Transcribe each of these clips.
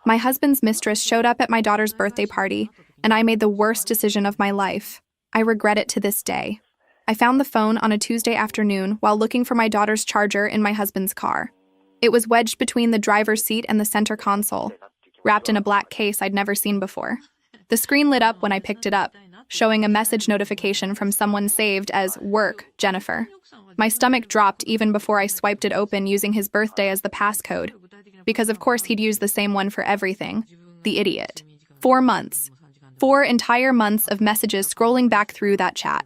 My husband's mistress showed up at my daughter's birthday party, and I made the worst decision of my life. I regret it to this day. I found the phone on a Tuesday afternoon while looking for my daughter's charger in my husband's car. It was wedged between the driver's seat and the center console, wrapped in a black case I'd never seen before. The screen lit up when I picked it up, showing a message notification from someone saved as "Work, Jennifer." My stomach dropped even before I swiped it open using his birthday as the passcode, because of course he'd use the same one for everything. The idiot. 4 months. 4 entire months of messages scrolling back through that chat.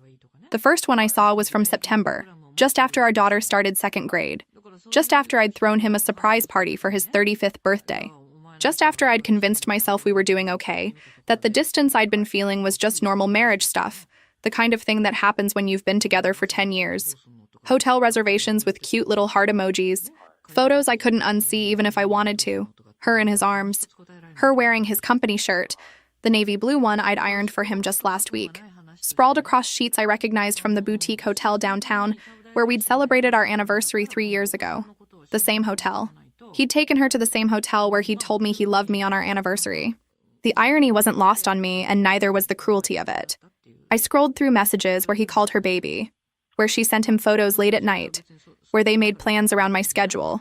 The first one I saw was from September, just after our daughter started 2nd grade. Just after I'd thrown him a surprise party for his 35th birthday. Just after I'd convinced myself we were doing okay, that the distance I'd been feeling was just normal marriage stuff, the kind of thing that happens when you've been together for 10 years. Hotel reservations with cute little heart emojis. Photos I couldn't unsee even if I wanted to. Her in his arms. Her wearing his company shirt, the navy blue one I'd ironed for him just last week. Sprawled across sheets I recognized from the boutique hotel downtown, where we'd celebrated our anniversary 3 years ago. The same hotel. He'd taken her to the same hotel where he'd told me he loved me on our anniversary. The irony wasn't lost on me, and neither was the cruelty of it. I scrolled through messages where he called her baby, where she sent him photos late at night, where they made plans around my schedule.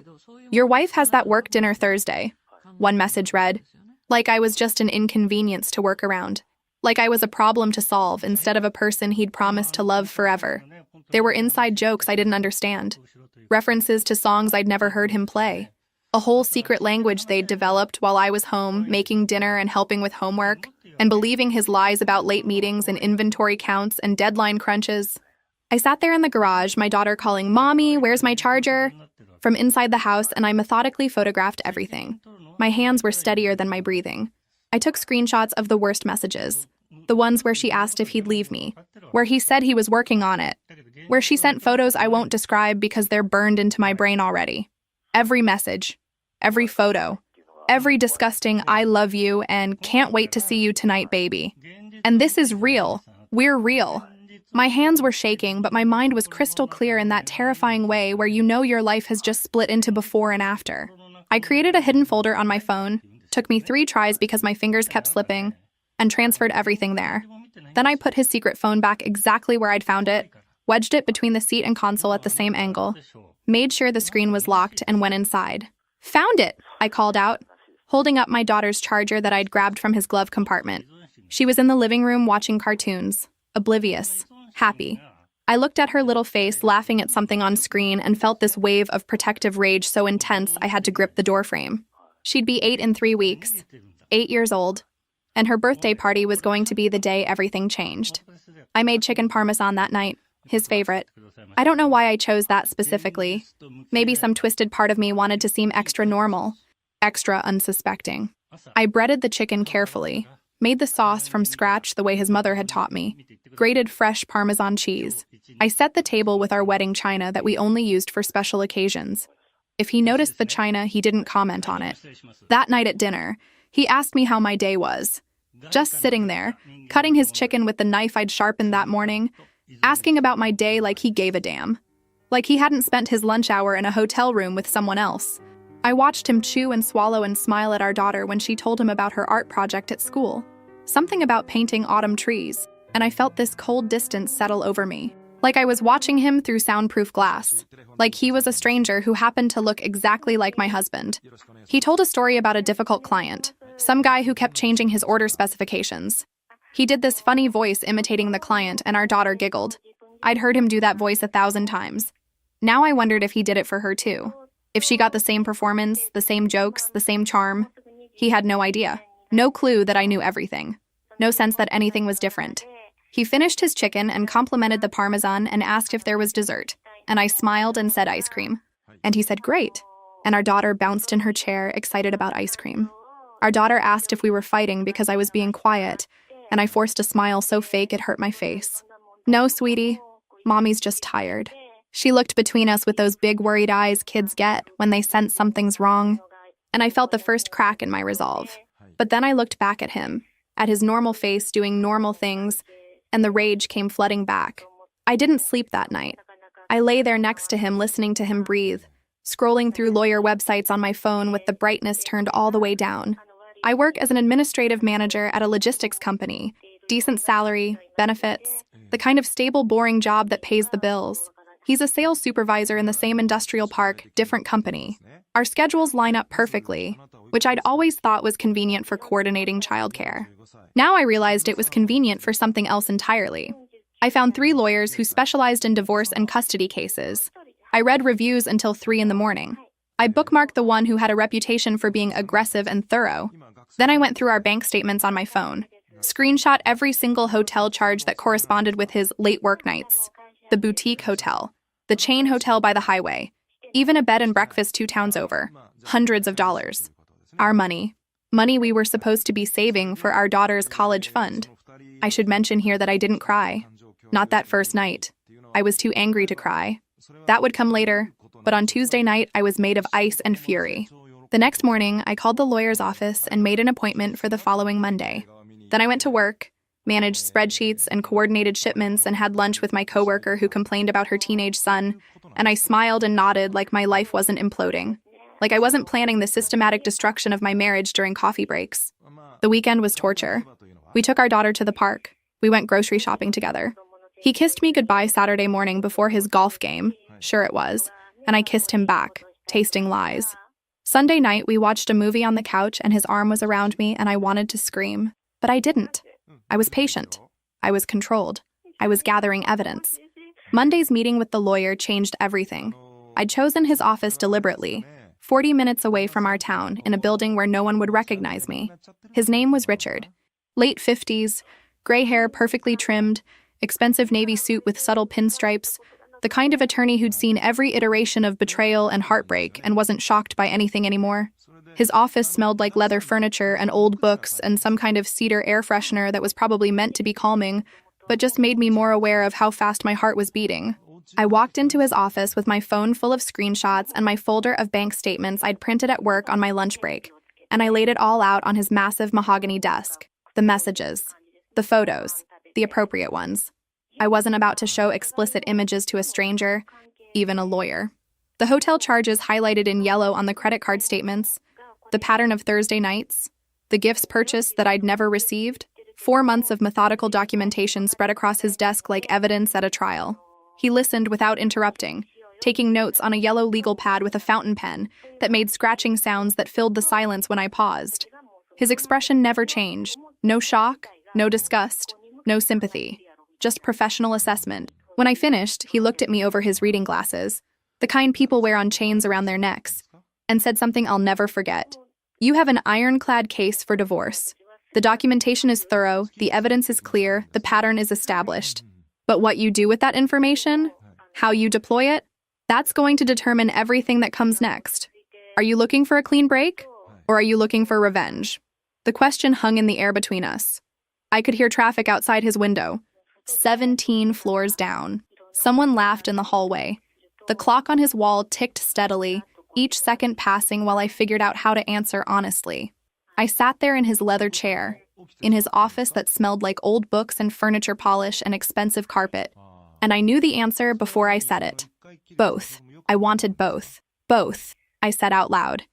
"Your wife has that work dinner Thursday," one message read, like I was just an inconvenience to work around. Like I was a problem to solve instead of a person he'd promised to love forever. There were inside jokes I didn't understand. References to songs I'd never heard him play. A whole secret language they'd developed while I was home, making dinner and helping with homework, and believing his lies about late meetings and inventory counts and deadline crunches. I sat there in the garage, my daughter calling, "Mommy, where's my charger?" from inside the house, and I methodically photographed everything. My hands were steadier than my breathing. I took screenshots of the worst messages. The ones where she asked if he'd leave me, where he said he was working on it, where she sent photos I won't describe because they're burned into my brain already. Every message, every photo, every disgusting "I love you" and "can't wait to see you tonight, baby." And this is real. We're real. My hands were shaking, but my mind was crystal clear in that terrifying way where you know your life has just split into before and after. I created a hidden folder on my phone, took me 3 tries because my fingers kept slipping, and transferred everything there. Then I put his secret phone back exactly where I'd found it, wedged it between the seat and console at the same angle, made sure the screen was locked, and went inside. "Found it!" I called out, holding up my daughter's charger that I'd grabbed from his glove compartment. She was in the living room watching cartoons, oblivious, happy. I looked at her little face, laughing at something on screen, and felt this wave of protective rage so intense I had to grip the doorframe. She'd be 8 in 3 weeks, 8 years old, and her birthday party was going to be the day everything changed. I made chicken parmesan that night, his favorite. I don't know why I chose that specifically. Maybe some twisted part of me wanted to seem extra normal, extra unsuspecting. I breaded the chicken carefully, made the sauce from scratch the way his mother had taught me, grated fresh Parmesan cheese. I set the table with our wedding china that we only used for special occasions. If he noticed the china, he didn't comment on it. That night at dinner, he asked me how my day was. Just sitting there, cutting his chicken with the knife I'd sharpened that morning, asking about my day like he gave a damn. Like he hadn't spent his lunch hour in a hotel room with someone else. I watched him chew and swallow and smile at our daughter when she told him about her art project at school. Something about painting autumn trees, and I felt this cold distance settle over me. Like I was watching him through soundproof glass. Like he was a stranger who happened to look exactly like my husband. He told a story about a difficult client, some guy who kept changing his order specifications. He did this funny voice imitating the client, and our daughter giggled. I'd heard him do that voice 1,000 times. Now I wondered if he did it for her too. If she got the same performance, the same jokes, the same charm. He had no idea. No clue that I knew everything. No sense that anything was different. He finished his chicken and complimented the Parmesan and asked if there was dessert, and I smiled and said ice cream. And he said, "Great." And our daughter bounced in her chair, excited about ice cream. Our daughter asked if we were fighting because I was being quiet, and I forced a smile so fake it hurt my face. "No, sweetie. Mommy's just tired." She looked between us with those big worried eyes kids get when they sense something's wrong, and I felt the first crack in my resolve. But then I looked back at him, at his normal face doing normal things, and the rage came flooding back. I didn't sleep that night. I lay there next to him, listening to him breathe, scrolling through lawyer websites on my phone with the brightness turned all the way down. I work as an administrative manager at a logistics company. Decent salary, benefits, the kind of stable, boring job that pays the bills. He's a sales supervisor in the same industrial park, different company. Our schedules line up perfectly, which I'd always thought was convenient for coordinating childcare. Now I realized it was convenient for something else entirely. I found 3 lawyers who specialized in divorce and custody cases. I read reviews until 3 in the morning. I bookmarked the one who had a reputation for being aggressive and thorough. Then I went through our bank statements on my phone, screenshot every single hotel charge that corresponded with his late work nights, the boutique hotel, the chain hotel by the highway, even a bed and breakfast 2 towns over, hundreds of dollars. Our money we were supposed to be saving for our daughter's college fund. I should mention here that I didn't cry. Not that first night. I was too angry to cry. That would come later, but on Tuesday night I was made of ice and fury. The next morning, I called the lawyer's office and made an appointment for the following Monday. Then I went to work, managed spreadsheets and coordinated shipments, and had lunch with my coworker who complained about her teenage son, and I smiled and nodded like my life wasn't imploding, like I wasn't planning the systematic destruction of my marriage during coffee breaks. The weekend was torture. We took our daughter to the park. We went grocery shopping together. He kissed me goodbye Saturday morning before his golf game, sure it was, and I kissed him back, tasting lies. Sunday night, we watched a movie on the couch and his arm was around me and I wanted to scream, but I didn't. I was patient. I was controlled. I was gathering evidence. Monday's meeting with the lawyer changed everything. I'd chosen his office deliberately, 40 minutes away from our town, in a building where no one would recognize me. His name was Richard. Late 50s, gray hair perfectly trimmed, expensive navy suit with subtle pinstripes, the kind of attorney who'd seen every iteration of betrayal and heartbreak and wasn't shocked by anything anymore. His office smelled like leather furniture and old books and some kind of cedar air freshener that was probably meant to be calming, but just made me more aware of how fast my heart was beating. I walked into his office with my phone full of screenshots and my folder of bank statements I'd printed at work on my lunch break, and I laid it all out on his massive mahogany desk. The messages, the photos, the appropriate ones. I wasn't about to show explicit images to a stranger, even a lawyer. The hotel charges highlighted in yellow on the credit card statements, the pattern of Thursday nights, the gifts purchased that I'd never received, 4 months of methodical documentation spread across his desk like evidence at a trial. He listened without interrupting, taking notes on a yellow legal pad with a fountain pen that made scratching sounds that filled the silence when I paused. His expression never changed. No shock, no disgust, no sympathy. Just professional assessment. When I finished, he looked at me over his reading glasses, the kind people wear on chains around their necks, and said something I'll never forget. You have an ironclad case for divorce. The documentation is thorough, the evidence is clear, the pattern is established. But what you do with that information, how you deploy it, that's going to determine everything that comes next. Are you looking for a clean break? Or are you looking for revenge? The question hung in the air between us. I could hear traffic outside his window. 17 floors down. Someone laughed in the hallway. The clock on his wall ticked steadily, each second passing while I figured out how to answer honestly. I sat there in his leather chair, in his office that smelled like old books and furniture polish and expensive carpet, and I knew the answer before I said it. Both. I wanted both. Both, I said out loud,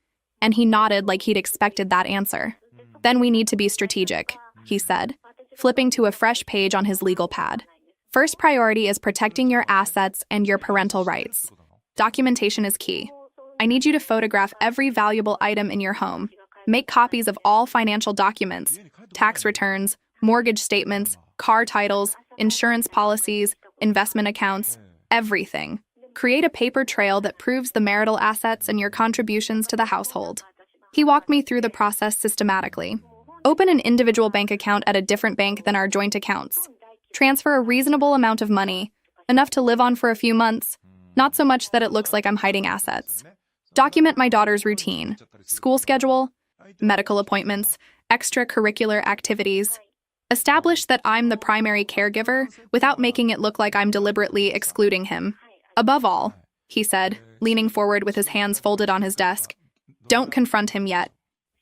and he nodded like he'd expected that answer. Then we need to be strategic, he said, flipping to a fresh page on his legal pad. First priority is protecting your assets and your parental rights. Documentation is key. I need you to photograph every valuable item in your home. Make copies of all financial documents, tax returns, mortgage statements, car titles, insurance policies, investment accounts, everything. Create a paper trail that proves the marital assets and your contributions to the household. He walked me through the process systematically. Open an individual bank account at a different bank than our joint accounts. Transfer a reasonable amount of money, enough to live on for a few months, not so much that it looks like I'm hiding assets. Document my daughter's routine, school schedule, medical appointments, extracurricular activities. Establish that I'm the primary caregiver without making it look like I'm deliberately excluding him. Above all, he said, leaning forward with his hands folded on his desk, don't confront him yet.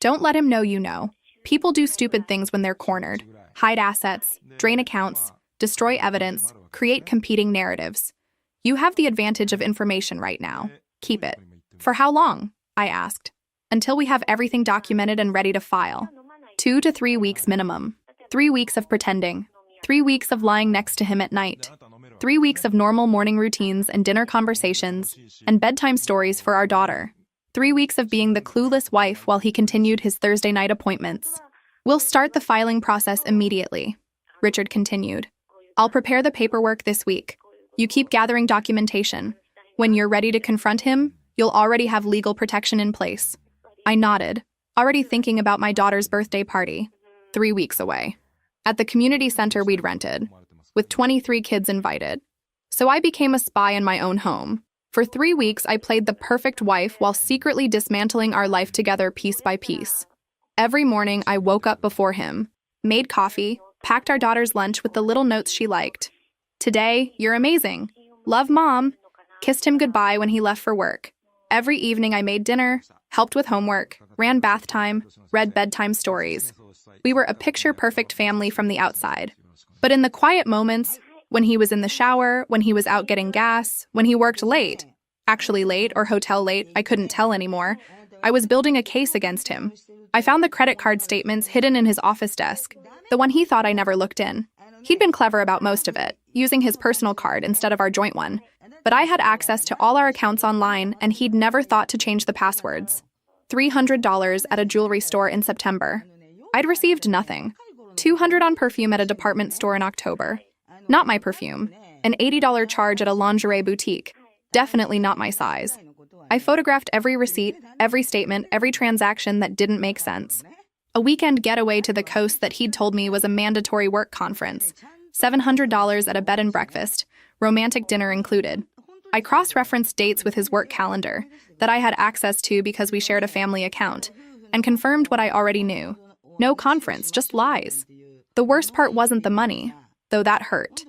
Don't let him know you know. People do stupid things when they're cornered. Hide assets, drain accounts, destroy evidence, create competing narratives. You have the advantage of information right now. Keep it. For how long? I asked. Until we have everything documented and ready to file. 2 to 3 weeks minimum. 3 weeks of pretending. 3 weeks of lying next to him at night. 3 weeks of normal morning routines and dinner conversations and bedtime stories for our daughter. 3 weeks of being the clueless wife while he continued his Thursday night appointments. We'll start the filing process immediately, Richard continued. I'll prepare the paperwork this week. You keep gathering documentation. When you're ready to confront him, you'll already have legal protection in place. I nodded, already thinking about my daughter's birthday party, 3 weeks away, at the community center we'd rented, with 23 kids invited. So I became a spy in my own home. For 3 weeks, I played the perfect wife while secretly dismantling our life together piece by piece. Every morning, I woke up before him, made coffee, packed our daughter's lunch with the little notes she liked. Today, you're amazing. Love, Mom. Kissed him goodbye when he left for work. Every evening, I made dinner, helped with homework, ran bath time, read bedtime stories. We were a picture-perfect family from the outside. But in the quiet moments, when he was in the shower, when he was out getting gas, when he worked late, actually late or hotel late, I couldn't tell anymore, I was building a case against him. I found the credit card statements hidden in his office desk, the one he thought I never looked in. He'd been clever about most of it, using his personal card instead of our joint one. But I had access to all our accounts online, and he'd never thought to change the passwords. $300 at a jewelry store in September. I'd received nothing. $200 on perfume at a department store in October. Not my perfume. An $80 charge at a lingerie boutique. Definitely not my size. I photographed every receipt, every statement, every transaction that didn't make sense. A weekend getaway to the coast that he'd told me was a mandatory work conference. $700 at a bed and breakfast, romantic dinner included. I cross-referenced dates with his work calendar that I had access to because we shared a family account, and confirmed what I already knew. No conference, just lies. The worst part wasn't the money, though that hurt.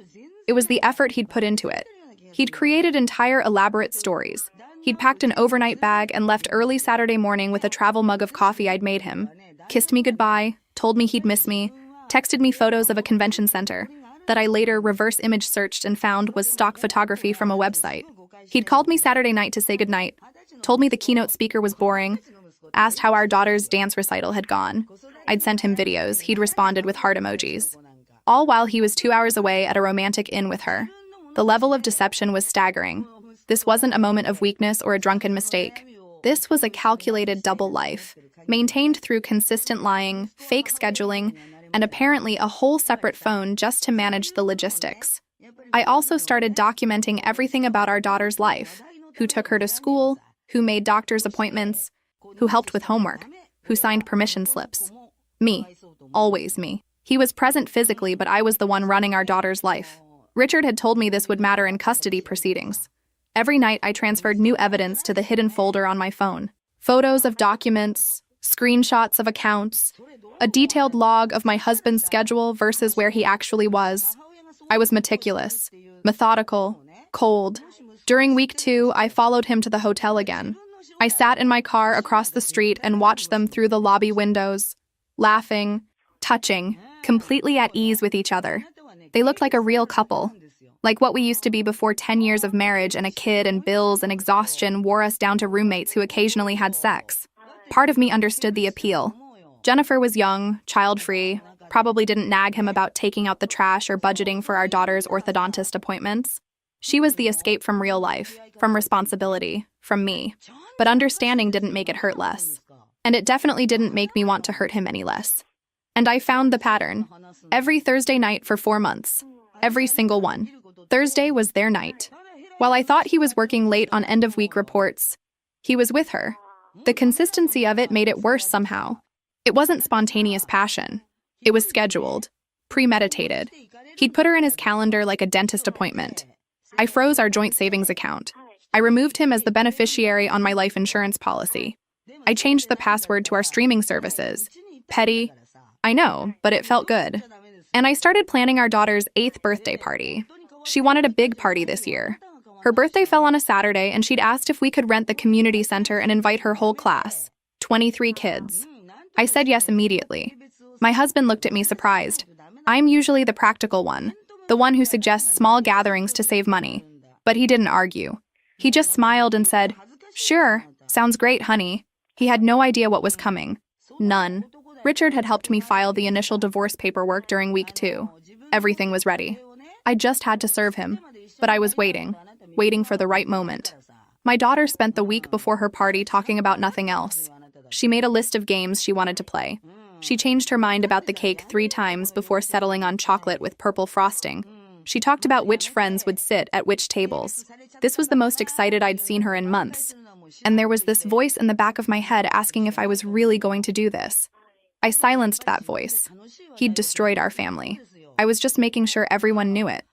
It was the effort he'd put into it. He'd created entire elaborate stories. He'd packed an overnight bag and left early Saturday morning with a travel mug of coffee I'd made him, kissed me goodbye, told me he'd miss me, texted me photos of a convention center that I later reverse image searched and found was stock photography from a website. He'd called me Saturday night to say goodnight, told me the keynote speaker was boring, asked how our daughter's dance recital had gone. I'd sent him videos. He'd responded with heart emojis. All while he was 2 hours away at a romantic inn with her. The level of deception was staggering. This wasn't a moment of weakness or a drunken mistake. This was a calculated double life, maintained through consistent lying, fake scheduling, and apparently a whole separate phone just to manage the logistics. I also started documenting everything about our daughter's life: who took her to school, who made doctor's appointments, who helped with homework, who signed permission slips. Me. Always me. He was present physically, but I was the one running our daughter's life. Richard had told me this would matter in custody proceedings. Every night, I transferred new evidence to the hidden folder on my phone. Photos of documents, screenshots of accounts, a detailed log of my husband's schedule versus where he actually was. I was meticulous, methodical, cold. During week 2, I followed him to the hotel again. I sat in my car across the street and watched them through the lobby windows, laughing, touching, completely at ease with each other. They looked like a real couple. Like what we used to be before 10 years of marriage and a kid and bills and exhaustion wore us down to roommates who occasionally had sex. Part of me understood the appeal. Jennifer was young, child-free, probably didn't nag him about taking out the trash or budgeting for our daughter's orthodontist appointments. She was the escape from real life, from responsibility, from me. But understanding didn't make it hurt less. And it definitely didn't make me want to hurt him any less. And I found the pattern. Every Thursday night for 4 months. Every single one. Thursday was their night. While I thought he was working late on end-of-week reports, he was with her. The consistency of it made it worse somehow. It wasn't spontaneous passion. It was scheduled, premeditated. He'd put her in his calendar like a dentist appointment. I froze our joint savings account. I removed him as the beneficiary on my life insurance policy. I changed the password to our streaming services. Petty. I know, but it felt good. And I started planning our daughter's 8th birthday party. She wanted a big party this year. Her birthday fell on a Saturday, and she'd asked if we could rent the community center and invite her whole class, 23 kids. I said yes immediately. My husband looked at me surprised. I'm usually the practical one, the one who suggests small gatherings to save money. But he didn't argue. He just smiled and said, "Sure, sounds great, honey." He had no idea what was coming. None. Richard had helped me file the initial divorce paperwork during week 2. Everything was ready. I just had to serve him, but I was waiting for the right moment. My daughter spent the week before her party talking about nothing else. She made a list of games she wanted to play. She changed her mind about the cake 3 times before settling on chocolate with purple frosting. She talked about which friends would sit at which tables. This was the most excited I'd seen her in months. And there was this voice in the back of my head asking if I was really going to do this. I silenced that voice. He'd destroyed our family. I was just making sure everyone knew it.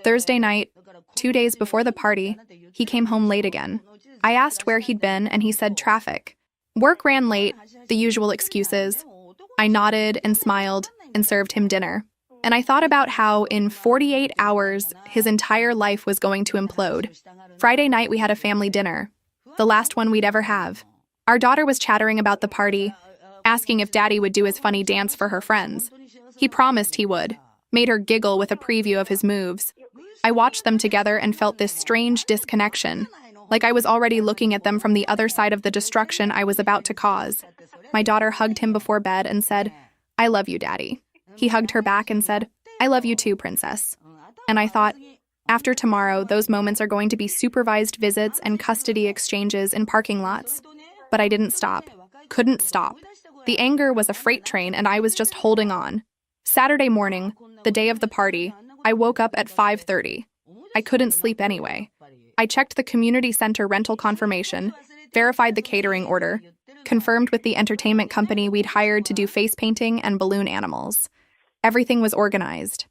Thursday night, 2 days before the party, he came home late again. I asked where he'd been, and he said traffic. Work ran late, the usual excuses. I nodded and smiled and served him dinner. And I thought about how, in 48 hours, his entire life was going to implode. Friday night, we had a family dinner, the last one we'd ever have. Our daughter was chattering about the party, asking if Daddy would do his funny dance for her friends. He promised he would, made her giggle with a preview of his moves. I watched them together and felt this strange disconnection, like I was already looking at them from the other side of the destruction I was about to cause. My daughter hugged him before bed and said, "I love you, Daddy." He hugged her back and said, "I love you too, Princess." And I thought, after tomorrow, those moments are going to be supervised visits and custody exchanges in parking lots. But I didn't stop. Couldn't stop. The anger was a freight train, and I was just holding on. Saturday morning, the day of the party, I woke up at 5:30. I couldn't sleep anyway. I checked the community center rental confirmation, verified the catering order, confirmed with the entertainment company we'd hired to do face painting and balloon animals. Everything was organized.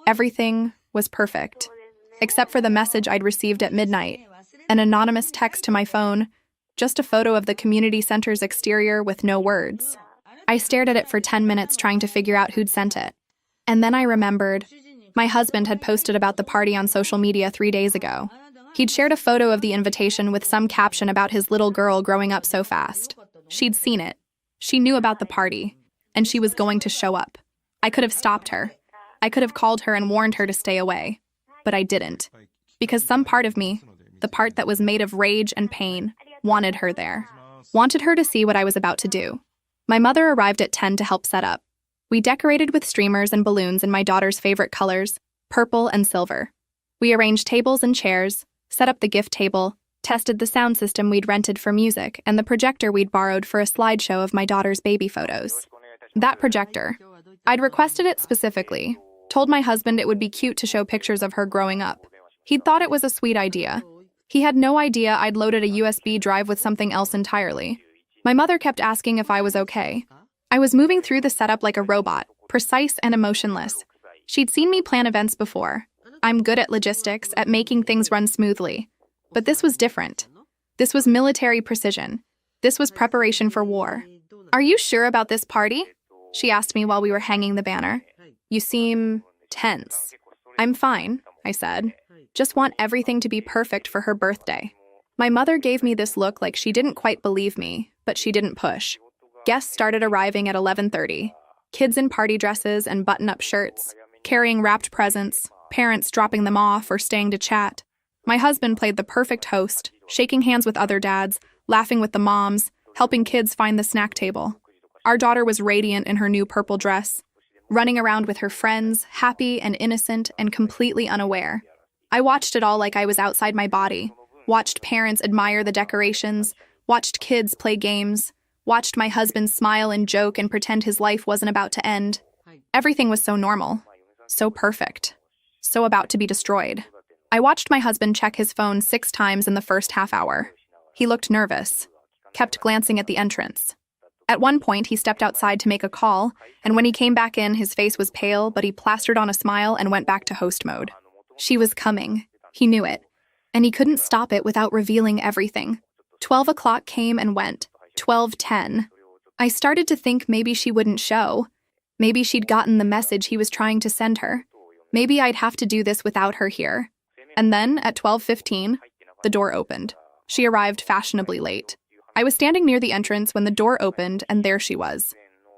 Everything was perfect. Except for the message I'd received at midnight. An anonymous text to my phone, just a photo of the community center's exterior with no words. I stared at it for 10 minutes trying to figure out who'd sent it. And then I remembered. My husband had posted about the party on social media 3 days ago. He'd shared a photo of the invitation with some caption about his little girl growing up so fast. She'd seen it. She knew about the party, and she was going to show up. I could have stopped her. I could have called her and warned her to stay away. But I didn't. Because some part of me, the part that was made of rage and pain, wanted her there. Wanted her to see what I was about to do. My mother arrived at 10 to help set up. We decorated with streamers and balloons in my daughter's favorite colors, purple and silver. We arranged tables and chairs, set up the gift table, tested the sound system we'd rented for music, and the projector we'd borrowed for a slideshow of my daughter's baby photos. That projector. I'd requested it specifically, told my husband it would be cute to show pictures of her growing up. He'd thought it was a sweet idea. He had no idea I'd loaded a USB drive with something else entirely. My mother kept asking if I was okay. I was moving through the setup like a robot, precise and emotionless. She'd seen me plan events before. I'm good at logistics, at making things run smoothly. But this was different. This was military precision. This was preparation for war. "Are you sure about this party?" she asked me while we were hanging the banner. "You seem tense." "I'm fine," I said. "Just want everything to be perfect for her birthday." My mother gave me this look like she didn't quite believe me, but she didn't push. Guests started arriving at 11:30. Kids in party dresses and button-up shirts, carrying wrapped presents, parents dropping them off or staying to chat. My husband played the perfect host, shaking hands with other dads, laughing with the moms, helping kids find the snack table. Our daughter was radiant in her new purple dress, running around with her friends, happy and innocent and completely unaware. I watched it all like I was outside my body, watched parents admire the decorations, watched kids play games, watched my husband smile and joke and pretend his life wasn't about to end. Everything was so normal, so perfect, so about to be destroyed. I watched my husband check his phone 6 times in the first half hour. He looked nervous, kept glancing at the entrance. At one point, he stepped outside to make a call, and when he came back in, his face was pale, but he plastered on a smile and went back to host mode. She was coming. He knew it. And he couldn't stop it without revealing everything. 12 o'clock came and went. 12:10. I started to think maybe she wouldn't show. Maybe she'd gotten the message he was trying to send her. Maybe I'd have to do this without her here. And then, at 12:15, the door opened. She arrived fashionably late. I was standing near the entrance when the door opened, and there she was.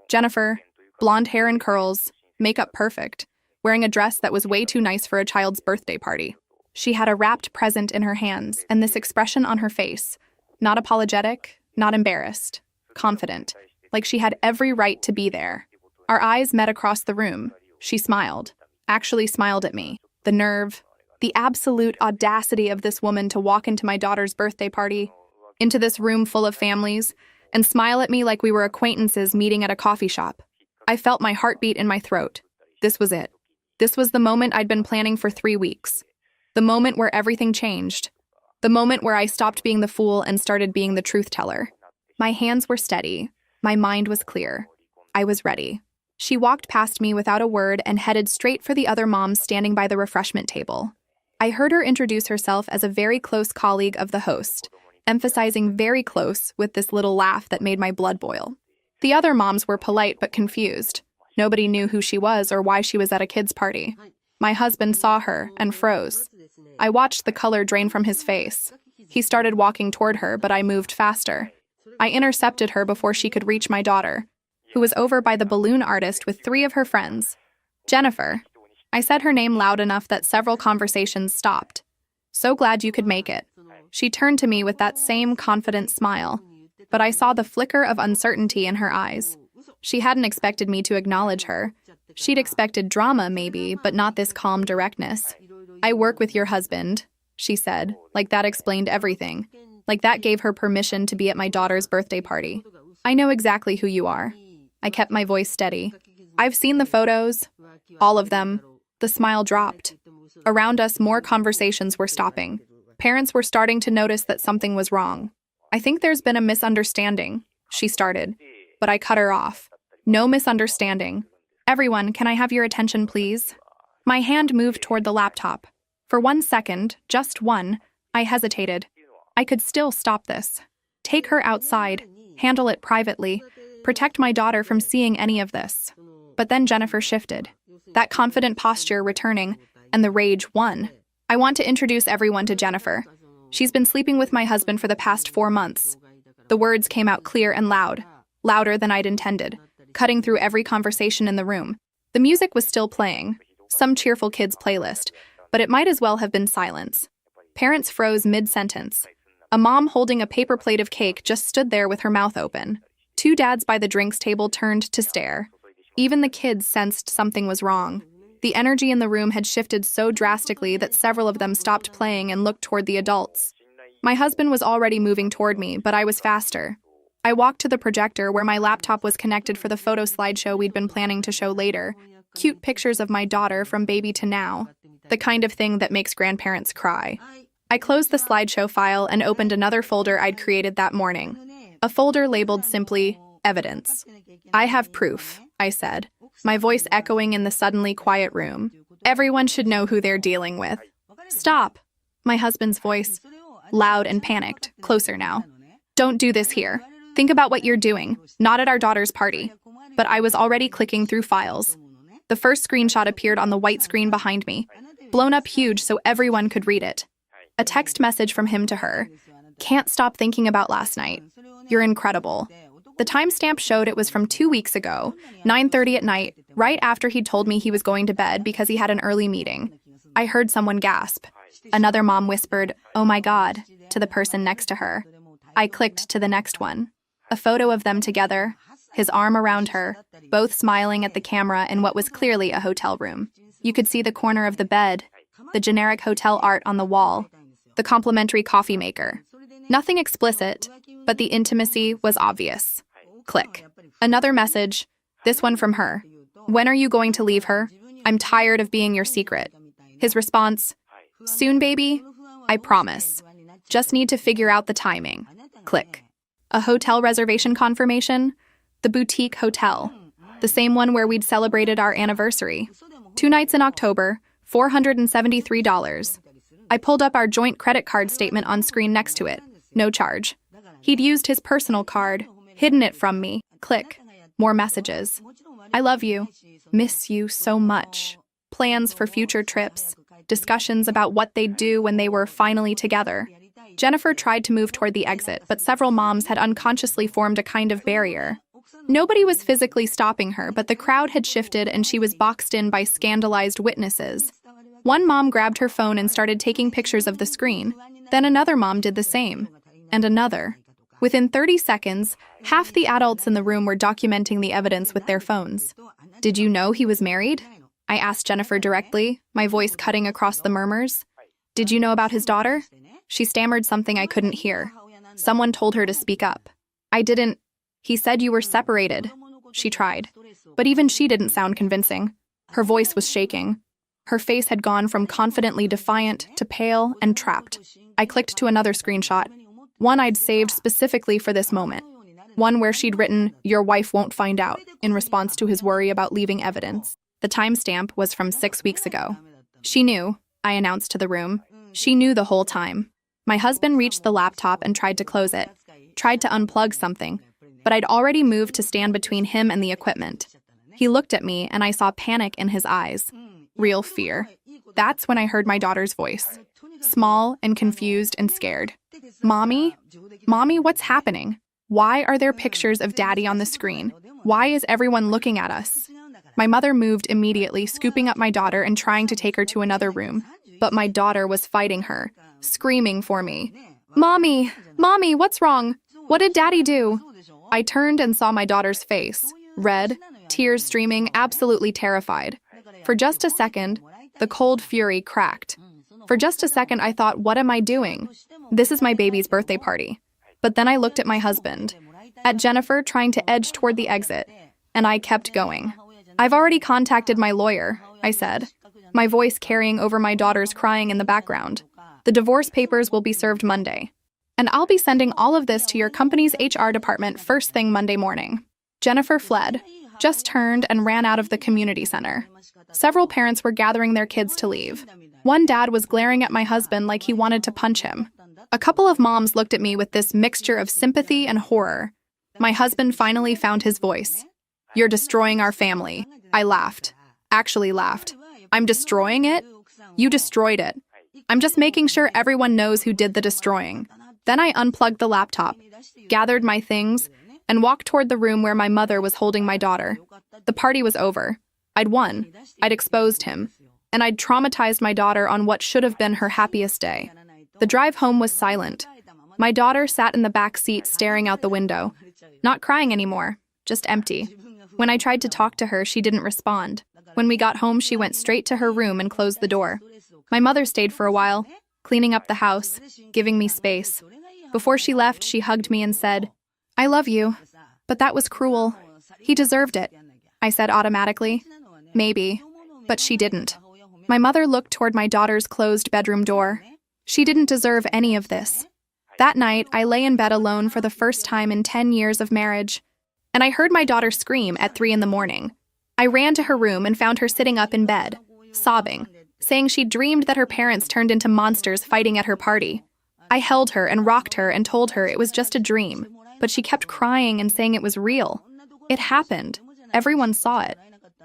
Jennifer, blonde hair and curls, makeup perfect, wearing a dress that was way too nice for a child's birthday party. She had a wrapped present in her hands, and this expression on her face. Not apologetic, not embarrassed, confident. like she had every right to be there. Our eyes met across the room. She smiled. Actually smiled at me. The nerve, the absolute audacity of this woman to walk into my daughter's birthday party, into this room full of families, and smile at me like we were acquaintances meeting at a coffee shop. I felt my heartbeat in my throat. This was it. This was the moment I'd been planning for 3 weeks. The moment where everything changed. The moment where I stopped being the fool and started being the truth teller. My hands were steady. My mind was clear. I was ready. She walked past me without a word and headed straight for the other moms standing by the refreshment table. I heard her introduce herself as a very close colleague of the host, emphasizing very close with this little laugh that made my blood boil. The other moms were polite but confused. Nobody knew who she was or why she was at a kid's party. My husband saw her and froze. I watched the color drain from his face. He started walking toward her, but I moved faster. I intercepted her before she could reach my daughter, who was over by the balloon artist with 3 of her friends. Jennifer. I said her name loud enough that several conversations stopped. So glad you could make it. She turned to me with that same confident smile, but I saw the flicker of uncertainty in her eyes. She hadn't expected me to acknowledge her. She'd expected drama, maybe, but not this calm directness. I work with your husband, she said, like that explained everything. Like that gave her permission to be at my daughter's birthday party. I know exactly who you are. I kept my voice steady. I've seen the photos. All of them. The smile dropped. Around us, more conversations were stopping. Parents were starting to notice that something was wrong. I think there's been a misunderstanding, she started, but I cut her off. No misunderstanding. Everyone, can I have your attention, please? My hand moved toward the laptop. For 1 second, just one, I hesitated. I could still stop this. Take her outside, handle it privately, protect my daughter from seeing any of this. But then Jennifer shifted. That confident posture returning, and the rage won. I want to introduce everyone to Jennifer. She's been sleeping with my husband for the past 4 months. The words came out clear and loud, louder than I'd intended, cutting through every conversation in the room. The music was still playing, some cheerful kids' playlist, but it might as well have been silence. Parents froze mid-sentence. A mom holding a paper plate of cake just stood there with her mouth open. 2 dads by the drinks table turned to stare. Even the kids sensed something was wrong. The energy in the room had shifted so drastically that several of them stopped playing and looked toward the adults. My husband was already moving toward me, but I was faster. I walked to the projector where my laptop was connected for the photo slideshow we'd been planning to show later. Cute pictures of my daughter from baby to now. The kind of thing that makes grandparents cry. I closed the slideshow file and opened another folder I'd created that morning. A folder labeled simply, Evidence. I have proof, I said, my voice echoing in the suddenly quiet room. Everyone should know who they're dealing with. Stop, my husband's voice, loud and panicked, closer now. Don't do this here. Think about what you're doing, not at our daughter's party. But I was already clicking through files. The first screenshot appeared on the white screen behind me, blown up huge so everyone could read it. A text message from him to her. Can't stop thinking about last night. You're incredible. The timestamp showed it was from 2 weeks ago, 9:30 at night, right after he'd told me he was going to bed because he had an early meeting. I heard someone gasp. Another mom whispered, "Oh my God," to the person next to her. I clicked to the next one. A photo of them together, his arm around her, both smiling at the camera in what was clearly a hotel room. You could see the corner of the bed, the generic hotel art on the wall, the complimentary coffee maker. Nothing explicit, but the intimacy was obvious. Click. Another message, this one from her. When are you going to leave her? I'm tired of being your secret. His response, soon, baby. I promise. Just need to figure out the timing. Click. A hotel reservation confirmation? The boutique hotel. The same one where we'd celebrated our anniversary. 2 nights in October, $473. I pulled up our joint credit card statement on screen next to it. No charge. He'd used his personal card, hidden it from me. Click. More messages. I love you. Miss you so much. Plans for future trips. Discussions about what they'd do when they were finally together. Jennifer tried to move toward the exit, but several moms had unconsciously formed a kind of barrier. Nobody was physically stopping her, but the crowd had shifted and she was boxed in by scandalized witnesses. One mom grabbed her phone and started taking pictures of the screen. Then another mom did the same. And another. Within 30 seconds, half the adults in the room were documenting the evidence with their phones. Did you know he was married? I asked Jennifer directly, my voice cutting across the murmurs. Did you know about his daughter? She stammered something I couldn't hear. Someone told her to speak up. I didn't. He said you were separated. She tried. But even she didn't sound convincing. Her voice was shaking. Her face had gone from confidently defiant to pale and trapped. I clicked to another screenshot, one I'd saved specifically for this moment. One where she'd written, "Your wife won't find out," in response to his worry about leaving evidence. The timestamp was from 6 weeks ago. She knew, I announced to the room. She knew the whole time. My husband reached the laptop and tried to close it, tried to unplug something, but I'd already moved to stand between him and the equipment. He looked at me and I saw panic in his eyes. Real fear. That's when I heard my daughter's voice. Small and confused and scared. Mommy? Mommy, what's happening? Why are there pictures of Daddy on the screen? Why is everyone looking at us? My mother moved immediately, scooping up my daughter and trying to take her to another room. But my daughter was fighting her, screaming for me. Mommy! Mommy, what's wrong? What did Daddy do? I turned and saw my daughter's face, red, tears streaming, absolutely terrified. For just a second, the cold fury cracked. For just a second, I thought, what am I doing? This is my baby's birthday party. But then I looked at my husband, at Jennifer trying to edge toward the exit, and I kept going. I've already contacted my lawyer, I said, my voice carrying over my daughter's crying in the background. The divorce papers will be served Monday. And I'll be sending all of this to your company's HR department first thing Monday morning. Jennifer fled, just turned and ran out of the community center. Several parents were gathering their kids to leave. One dad was glaring at my husband like he wanted to punch him. A couple of moms looked at me with this mixture of sympathy and horror. My husband finally found his voice. "You're destroying our family." I laughed. Actually laughed. "I'm destroying it? You destroyed it. I'm just making sure everyone knows who did the destroying." Then I unplugged the laptop, gathered my things, and walked toward the room where my mother was holding my daughter. The party was over. I'd won. I'd exposed him. And I'd traumatized my daughter on what should have been her happiest day. The drive home was silent. My daughter sat in the back seat staring out the window. Not crying anymore, just empty. When I tried to talk to her, she didn't respond. When we got home, she went straight to her room and closed the door. My mother stayed for a while, cleaning up the house, giving me space. Before she left, she hugged me and said, "I love you, but that was cruel. He deserved it." I said automatically, "Maybe," but she didn't. My mother looked toward my daughter's closed bedroom door. She didn't deserve any of this. That night, I lay in bed alone for the first time in 10 years of marriage, and I heard my daughter scream at 3 a.m. I ran to her room and found her sitting up in bed, sobbing, saying she dreamed that her parents turned into monsters fighting at her party. I held her and rocked her and told her it was just a dream, but she kept crying and saying it was real. It happened. Everyone saw it.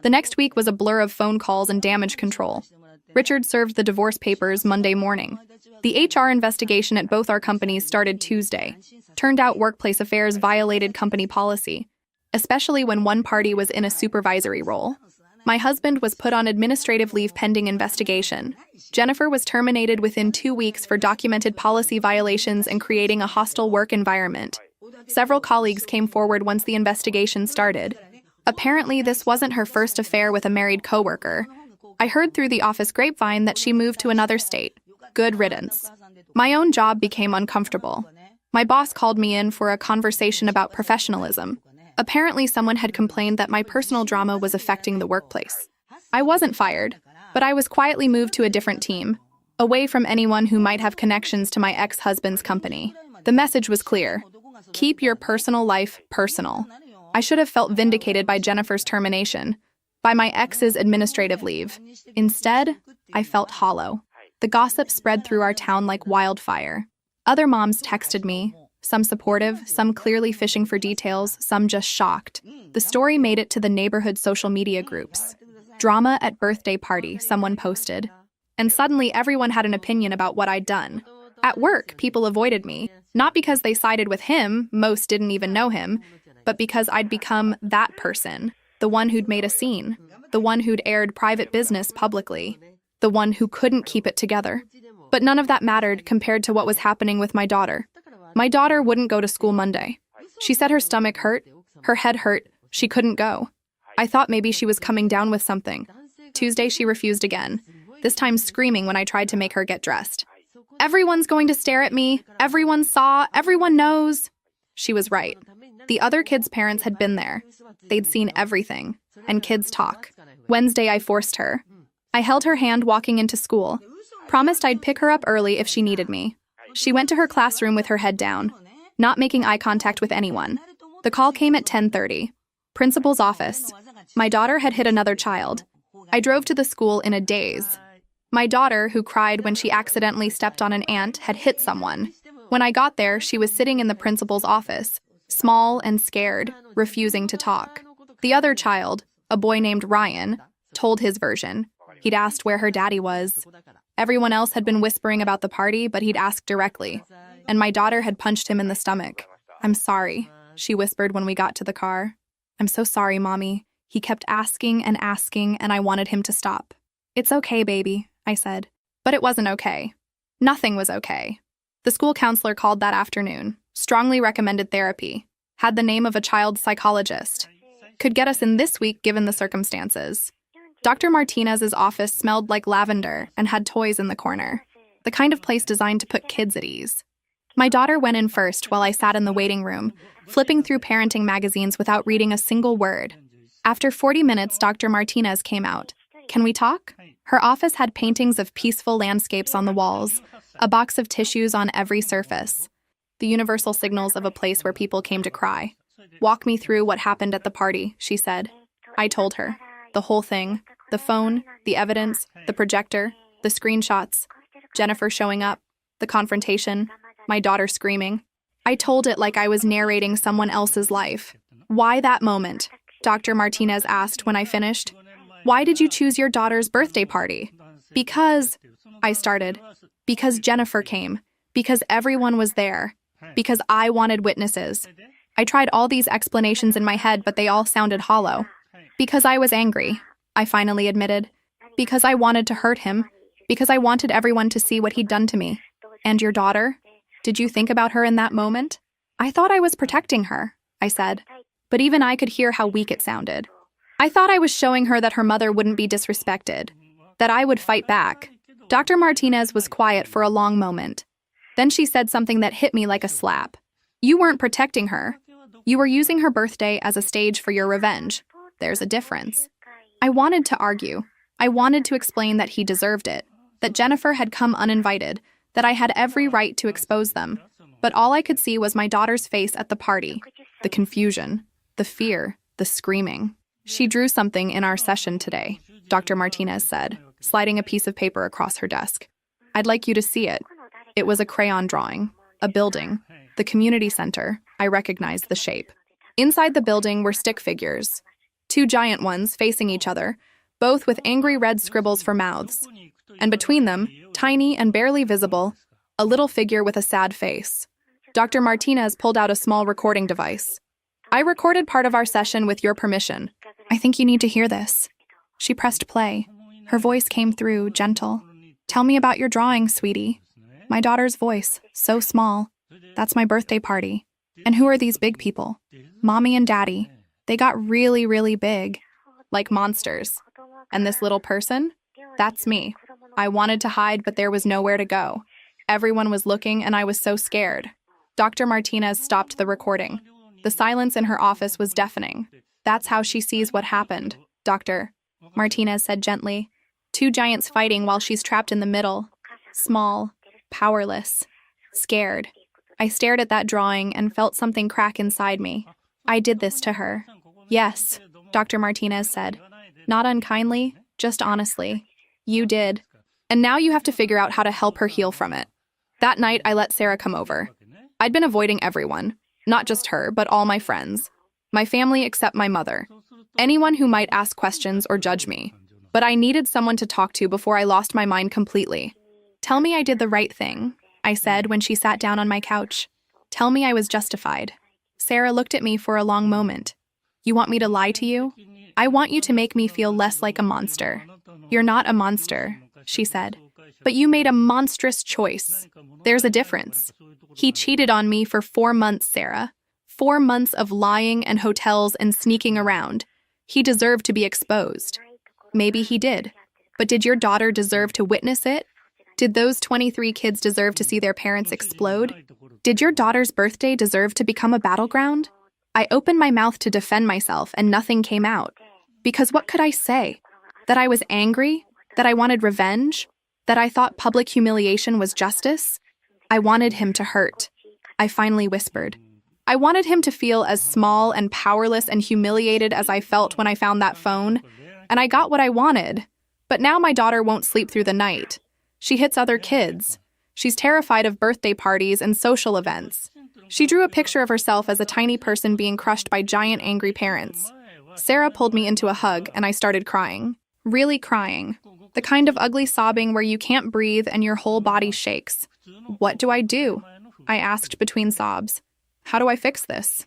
The next week was a blur of phone calls and damage control. Richard served the divorce papers Monday morning. The HR investigation at both our companies started Tuesday. Turned out workplace affairs violated company policy, especially when one party was in a supervisory role. My husband was put on administrative leave pending investigation. Jennifer was terminated within 2 weeks for documented policy violations and creating a hostile work environment. Several colleagues came forward once the investigation started. Apparently, this wasn't her first affair with a married coworker. I heard through the office grapevine that she moved to another state. Good riddance. My own job became uncomfortable. My boss called me in for a conversation about professionalism. Apparently, someone had complained that my personal drama was affecting the workplace. I wasn't fired, but I was quietly moved to a different team, away from anyone who might have connections to my ex-husband's company. The message was clear. Keep your personal life personal. I should have felt vindicated by Jennifer's termination, by my ex's administrative leave. Instead, I felt hollow. The gossip spread through our town like wildfire. Other moms texted me, some supportive, some clearly fishing for details, some just shocked. The story made it to the neighborhood social media groups. "Drama at birthday party," someone posted. And suddenly everyone had an opinion about what I'd done. At work, people avoided me, not because they sided with him, most didn't even know him, but because I'd become that person, the one who'd made a scene, the one who'd aired private business publicly, the one who couldn't keep it together. But none of that mattered compared to what was happening with my daughter. My daughter wouldn't go to school Monday. She said her stomach hurt, her head hurt, she couldn't go. I thought maybe she was coming down with something. Tuesday, she refused again, this time screaming when I tried to make her get dressed. Everyone's going to stare at me. Everyone saw. Everyone knows. She was right. The other kids' parents had been there. They'd seen everything. And kids talk. Wednesday, I forced her. I held her hand walking into school. Promised I'd pick her up early if she needed me. She went to her classroom with her head down, not making eye contact with anyone. The call came at 10:30. Principal's office. My daughter had hit another child. I drove to the school in a daze. My daughter, who cried when she accidentally stepped on an ant, had hit someone. When I got there, she was sitting in the principal's office, small and scared, refusing to talk. The other child, a boy named Ryan, told his version. He'd asked where her daddy was. Everyone else had been whispering about the party, but he'd asked directly. And my daughter had punched him in the stomach. "I'm sorry," she whispered when we got to the car. "I'm so sorry, Mommy." He kept asking, and I wanted him to stop. "It's okay, baby," I said. But it wasn't okay. Nothing was okay. The school counselor called that afternoon, strongly recommended therapy, had the name of a child psychologist. Could get us in this week given the circumstances. Dr. Martinez's office smelled like lavender and had toys in the corner, the kind of place designed to put kids at ease. My daughter went in first while I sat in the waiting room, flipping through parenting magazines without reading a single word. After 40 minutes, Dr. Martinez came out. "Can we talk?" Her office had paintings of peaceful landscapes on the walls, a box of tissues on every surface, the universal signals of a place where people came to cry. "Walk me through what happened at the party," she said. I told her. The whole thing. The phone, the evidence, the projector, the screenshots, Jennifer showing up, the confrontation, my daughter screaming. I told it like I was narrating someone else's life. "Why that moment?" Dr. Martinez asked when I finished. "Why did you choose your daughter's birthday party?" "Because," I started. "Because Jennifer came. Because everyone was there. Because I wanted witnesses." I tried all these explanations in my head, but they all sounded hollow. "Because I was angry," I finally admitted. "Because I wanted to hurt him. Because I wanted everyone to see what he'd done to me." "And your daughter? Did you think about her in that moment?" "I thought I was protecting her," I said. But even I could hear how weak it sounded. I thought I was showing her that her mother wouldn't be disrespected, that I would fight back. Dr. Martinez was quiet for a long moment. Then she said something that hit me like a slap. "You weren't protecting her. You were using her birthday as a stage for your revenge. There's a difference." I wanted to argue. I wanted to explain that he deserved it, that Jennifer had come uninvited, that I had every right to expose them. But all I could see was my daughter's face at the party, the confusion, the fear, the screaming. "She drew something in our session today," Dr. Martinez said, sliding a piece of paper across her desk. "I'd like you to see it." It was a crayon drawing, a building, the community center. I recognized the shape. Inside the building were stick figures, 2 giant ones facing each other, both with angry red scribbles for mouths. And between them, tiny and barely visible, a little figure with a sad face. Dr. Martinez pulled out a small recording device. "I recorded part of our session with your permission. I think you need to hear this." She pressed play. Her voice came through, gentle. "Tell me about your drawing, sweetie." My daughter's voice, so small. "That's my birthday party. And who are these big people?" "Mommy and Daddy. They got really, really big. Like monsters. And this little person? That's me. I wanted to hide, but there was nowhere to go. Everyone was looking, and I was so scared." Dr. Martinez stopped the recording. The silence in her office was deafening. "That's how she sees what happened, Doctor," Martinez said gently. 2 giants fighting while she's trapped in the middle. Small, powerless, scared. I stared at that drawing and felt something crack inside me. "I did this to her." "Yes," Dr. Martinez said. "Not unkindly, just honestly. You did. And now you have to figure out how to help her heal from it." That night, I let Sarah come over. I'd been avoiding everyone. Not just her, but all my friends. My family except my mother. Anyone who might ask questions or judge me. But I needed someone to talk to before I lost my mind completely. "Tell me I did the right thing," I said when she sat down on my couch. "Tell me I was justified." Sarah looked at me for a long moment. "You want me to lie to you? I want you to make me feel less like a monster." "You're not a monster," she said. "But you made a monstrous choice. There's a difference." He cheated on me for 4 months, Sarah. 4 months of lying and hotels and sneaking around. He deserved to be exposed. Maybe he did. But did your daughter deserve to witness it? Did those 23 kids deserve to see their parents explode? Did your daughter's birthday deserve to become a battleground? I opened my mouth to defend myself and nothing came out. Because what could I say? That I was angry? That I wanted revenge? That I thought public humiliation was justice? I wanted him to hurt. I finally whispered. I wanted him to feel as small and powerless and humiliated as I felt when I found that phone, and I got what I wanted. But now my daughter won't sleep through the night. She hits other kids. She's terrified of birthday parties and social events. She drew a picture of herself as a tiny person being crushed by giant angry parents. Sarah pulled me into a hug, and I started crying. Really crying. The kind of ugly sobbing where you can't breathe and your whole body shakes. What do I do? I asked between sobs. How do I fix this?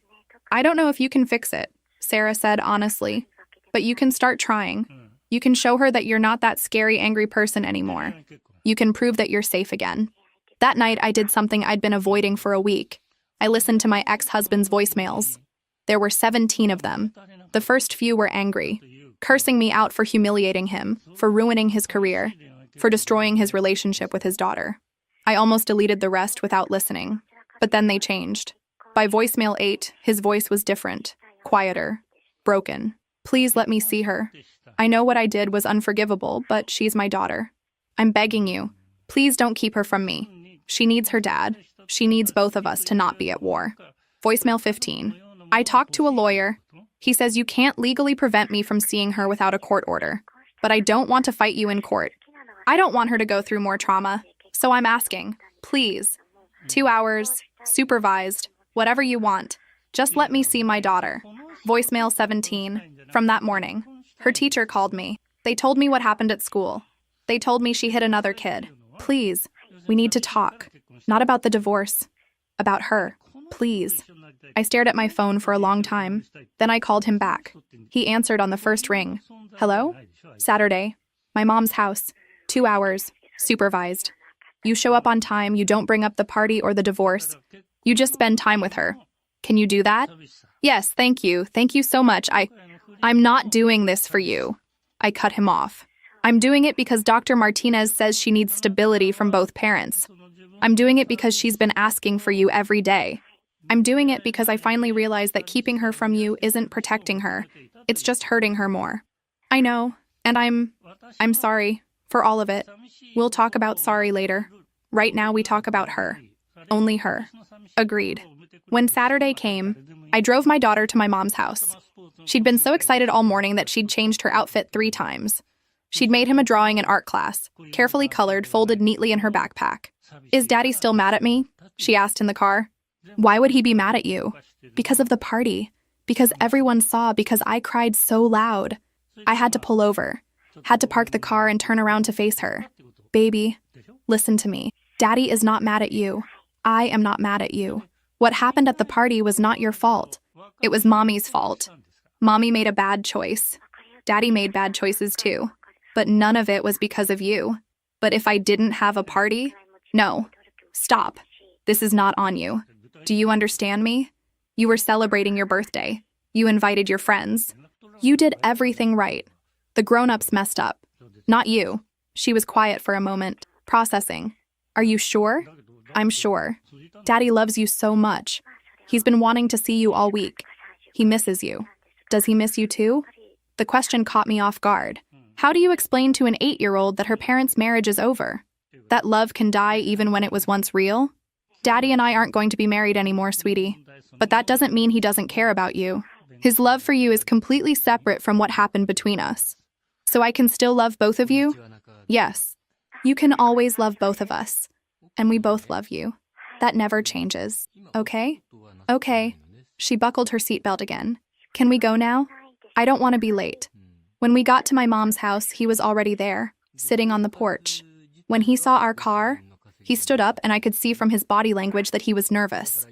I don't know if you can fix it, Sarah said honestly. But you can start trying. You can show her that you're not that scary, angry person anymore. You can prove that you're safe again. That night, I did something I'd been avoiding for a week. I listened to my ex-husband's voicemails. There were 17 of them. The first few were angry, cursing me out for humiliating him, for ruining his career, for destroying his relationship with his daughter. I almost deleted the rest without listening. But then they changed. By voicemail 8, his voice was different, quieter, broken. Please let me see her. I know what I did was unforgivable, but she's my daughter. I'm begging you. Please don't keep her from me. She needs her dad. She needs both of us to not be at war. Voicemail 15. I talked to a lawyer. He says you can't legally prevent me from seeing her without a court order. But I don't want to fight you in court. I don't want her to go through more trauma. So I'm asking, please, 2 hours, supervised, whatever you want. Just let me see my daughter. Voicemail 17. From that morning. Her teacher called me. They told me what happened at school. They told me she hit another kid. Please, we need to talk. Not about the divorce. About her. Please. I stared at my phone for a long time. Then I called him back. He answered on the first ring. Hello? Saturday. My mom's house. 2 hours. Supervised. You show up on time, you don't bring up the party or the divorce. You just spend time with her. Can you do that? Yes, thank you. Thank you so much. I'm not doing this for you. I cut him off. I'm doing it because Dr. Martinez says she needs stability from both parents. I'm doing it because she's been asking for you every day. I'm doing it because I finally realized that keeping her from you isn't protecting her. It's just hurting her more. I know, and I'm sorry for all of it. We'll talk about sorry later. Right now we talk about her. Only her. Agreed. When Saturday came, I drove my daughter to my mom's house. She'd been so excited all morning that she'd changed her outfit 3 times. She'd made him a drawing in art class, carefully colored, folded neatly in her backpack. Is Daddy still mad at me? She asked in the car. Why would he be mad at you? Because of the party. Because everyone saw, because I cried so loud. I had to pull over. Had to park the car and turn around to face her. Baby, listen to me. Daddy is not mad at you. I am not mad at you. What happened at the party was not your fault. It was Mommy's fault. Mommy made a bad choice. Daddy made bad choices too. But none of it was because of you. But if I didn't have a party? No. Stop. This is not on you. Do you understand me? You were celebrating your birthday. You invited your friends. You did everything right. The grown-ups messed up. Not you. She was quiet for a moment, processing. Are you sure? I'm sure. Daddy loves you so much. He's been wanting to see you all week. He misses you. Does he miss you too? The question caught me off guard. How do you explain to an 8-year-old that her parents' marriage is over? That love can die even when it was once real? Daddy and I aren't going to be married anymore, sweetie. But that doesn't mean he doesn't care about you. His love for you is completely separate from what happened between us. So I can still love both of you? Yes. You can always love both of us. And we both love you. That never changes. Okay? Okay. She buckled her seatbelt again. Can we go now? I don't want to be late. When we got to my mom's house, he was already there, sitting on the porch. When he saw our car, he stood up and I could see from his body language that he was nervous.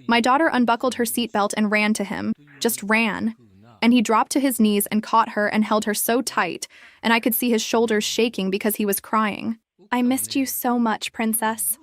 My daughter unbuckled her seatbelt and ran to him, just ran. And he dropped to his knees and caught her and held her so tight, and I could see his shoulders shaking because he was crying. I missed you so much, princess,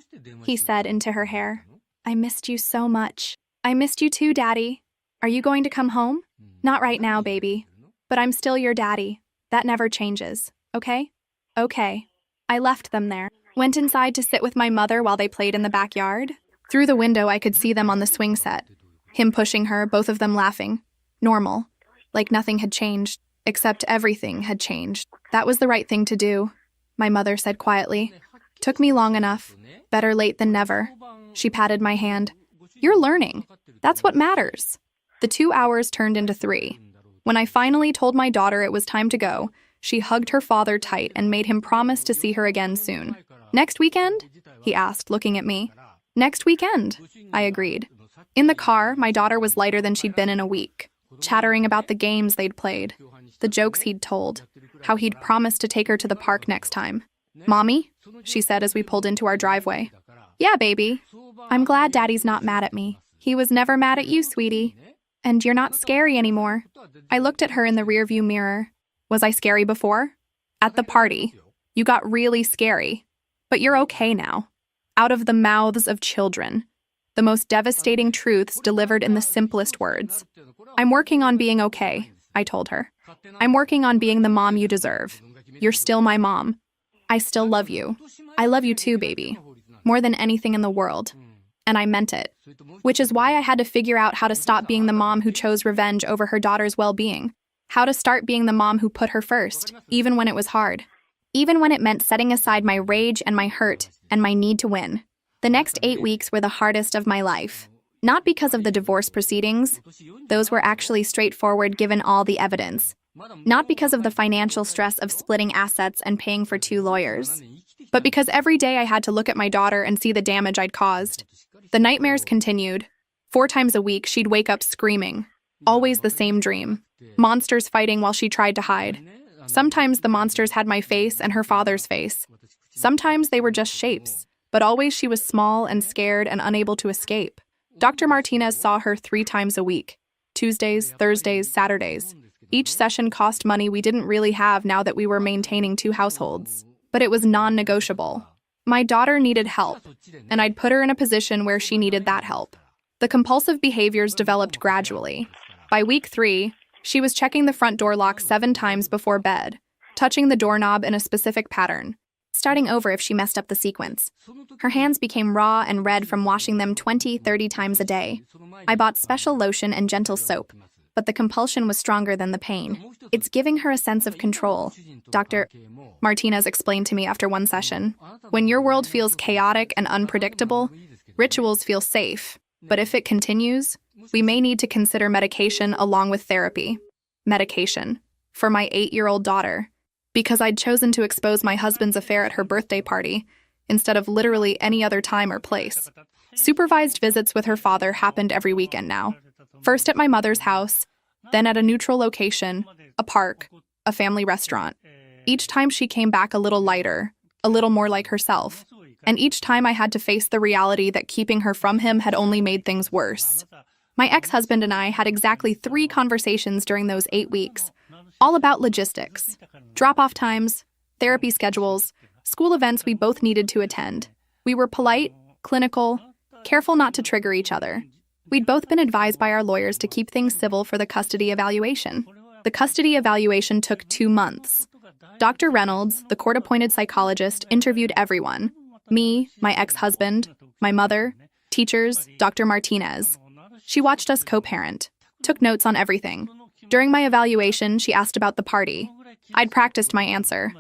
he said into her hair. I missed you so much. I missed you too, Daddy. Are you going to come home? Not right now, baby. But I'm still your daddy. That never changes, okay? Okay. I left them there. Went inside to sit with my mother while they played in the backyard. Through the window, I could see them on the swing set. Him pushing her, both of them laughing. Normal. Like nothing had changed, except everything had changed. That was the right thing to do, my mother said quietly. Took me long enough. Better late than never. She patted my hand. You're learning. That's what matters. The 2 hours turned into 3. When I finally told my daughter it was time to go, she hugged her father tight and made him promise to see her again soon. Next weekend? He asked, looking at me. Next weekend, I agreed. In the car, my daughter was lighter than she'd been in a week, chattering about the games they'd played, the jokes he'd told, how he'd promised to take her to the park next time. Mommy, she said as we pulled into our driveway. Yeah, baby. I'm glad Daddy's not mad at me. He was never mad at you, sweetie. And you're not scary anymore. I looked at her in the rearview mirror. Was I scary before? At the party. You got really scary. But you're okay now. Out of the mouths of children. The most devastating truths delivered in the simplest words. I'm working on being okay, I told her. I'm working on being the mom you deserve. You're still my mom. I still love you. I love you too, baby. More than anything in the world. And I meant it. Which is why I had to figure out how to stop being the mom who chose revenge over her daughter's well-being. How to start being the mom who put her first, even when it was hard. Even when it meant setting aside my rage and my hurt and my need to win. The next 8 weeks were the hardest of my life. Not because of the divorce proceedings. Those were actually straightforward given all the evidence. Not because of the financial stress of splitting assets and paying for 2 lawyers. But because every day I had to look at my daughter and see the damage I'd caused. The nightmares continued. 4 times a week, she'd wake up screaming. Always the same dream. Monsters fighting while she tried to hide. Sometimes the monsters had my face and her father's face. Sometimes they were just shapes. But always she was small and scared and unable to escape. Dr. Martinez saw her 3 times a week. Tuesdays, Thursdays, Saturdays. Each session cost money we didn't really have now that we were maintaining 2 households. But it was non-negotiable. My daughter needed help, and I'd put her in a position where she needed that help. The compulsive behaviors developed gradually. By week 3, she was checking the front door lock 7 times before bed, touching the doorknob in a specific pattern, starting over if she messed up the sequence. Her hands became raw and red from washing them 20-30 times a day. I bought special lotion and gentle soap, but the compulsion was stronger than the pain. It's giving her a sense of control, Dr. Martinez explained to me after one session. When your world feels chaotic and unpredictable, rituals feel safe. But if it continues, we may need to consider medication along with therapy. Medication. For my 8-year-old daughter. Because I'd chosen to expose my husband's affair at her birthday party, instead of literally any other time or place. Supervised visits with her father happened every weekend now. First at my mother's house, then at a neutral location, a park, a family restaurant. Each time she came back a little lighter, a little more like herself. And each time I had to face the reality that keeping her from him had only made things worse. My ex-husband and I had exactly 3 conversations during those 8 weeks, all about logistics, drop-off times, therapy schedules, school events we both needed to attend. We were polite, clinical, careful not to trigger each other. We'd both been advised by our lawyers to keep things civil for the custody evaluation. The custody evaluation took 2 months. Dr. Reynolds, the court-appointed psychologist, interviewed everyone. Me, my ex-husband, my mother, teachers, Dr. Martinez. She watched us co-parent, took notes on everything. During my evaluation, she asked about the party. I'd practiced my answer.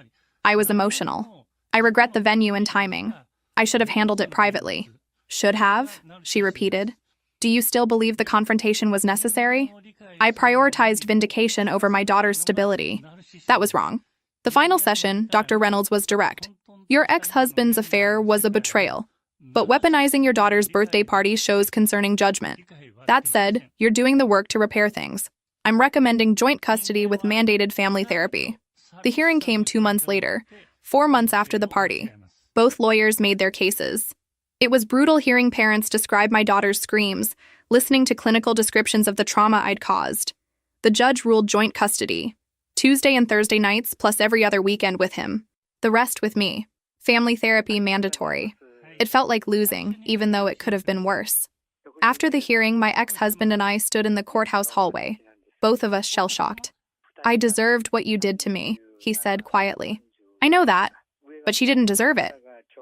I was emotional. I regret the venue and timing. I should have handled it privately. Should have, she repeated. Do you still believe the confrontation was necessary? I prioritized vindication over my daughter's stability. That was wrong. The final session, Dr. Reynolds was direct. Your ex-husband's affair was a betrayal, but weaponizing your daughter's birthday party shows concerning judgment. That said, you're doing the work to repair things. I'm recommending joint custody with mandated family therapy. The hearing came 2 months later, 4 months after the party. Both lawyers made their cases. It was brutal hearing parents describe my daughter's screams, listening to clinical descriptions of the trauma I'd caused. The judge ruled joint custody, Tuesday and Thursday nights plus every other weekend with him. The rest with me. Family therapy mandatory. It felt like losing, even though it could have been worse. After the hearing, my ex-husband and I stood in the courthouse hallway, both of us shell-shocked. "I deserved what you did to me," he said quietly. "I know that, but she didn't deserve it."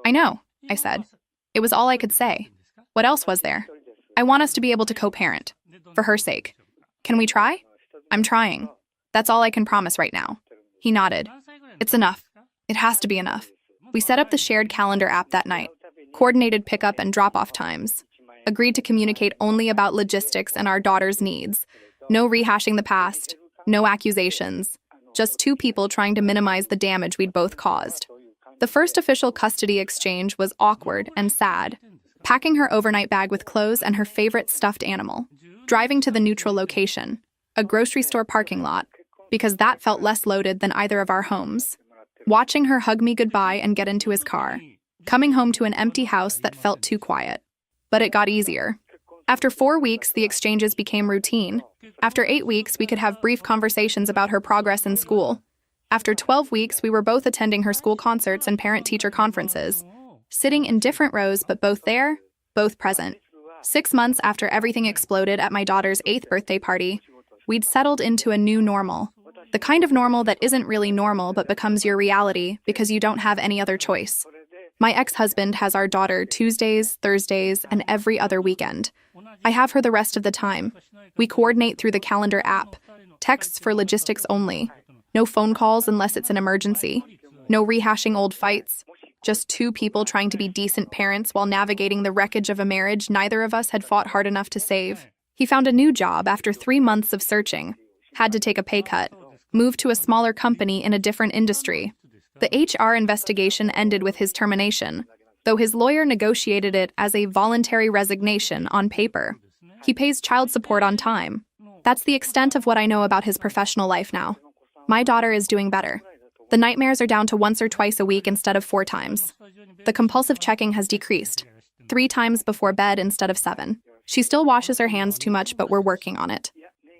"I know," I said. It was all I could say. What else was there? "I want us to be able to co-parent. For her sake. Can we try?" "I'm trying. That's all I can promise right now." He nodded. "It's enough. It has to be enough." We set up the shared calendar app that night, coordinated pickup and drop-off times, agreed to communicate only about logistics and our daughter's needs. No rehashing the past, no accusations, just two people trying to minimize the damage we'd both caused. The first official custody exchange was awkward and sad, packing her overnight bag with clothes and her favorite stuffed animal, driving to the neutral location, a grocery store parking lot, because that felt less loaded than either of our homes, watching her hug me goodbye and get into his car, coming home to an empty house that felt too quiet. But it got easier. After 4 weeks, the exchanges became routine. After 8 weeks, we could have brief conversations about her progress in school. After 12 weeks, we were both attending her school concerts and parent-teacher conferences, sitting in different rows but both there, both present. 6 months after everything exploded at my daughter's 8th birthday party, we'd settled into a new normal. The kind of normal that isn't really normal but becomes your reality because you don't have any other choice. My ex-husband has our daughter Tuesdays, Thursdays, and every other weekend. I have her the rest of the time. We coordinate through the calendar app. Texts for logistics only. No phone calls unless it's an emergency. No rehashing old fights. Just two people trying to be decent parents while navigating the wreckage of a marriage neither of us had fought hard enough to save. He found a new job after 3 months of searching. Had to take a pay cut. Moved to a smaller company in a different industry. The HR investigation ended with his termination, though his lawyer negotiated it as a voluntary resignation on paper. He pays child support on time. That's the extent of what I know about his professional life now. My daughter is doing better. The nightmares are down to once or twice a week instead of 4 times. The compulsive checking has decreased. 3 times before bed instead of 7. She still washes her hands too much, but we're working on it.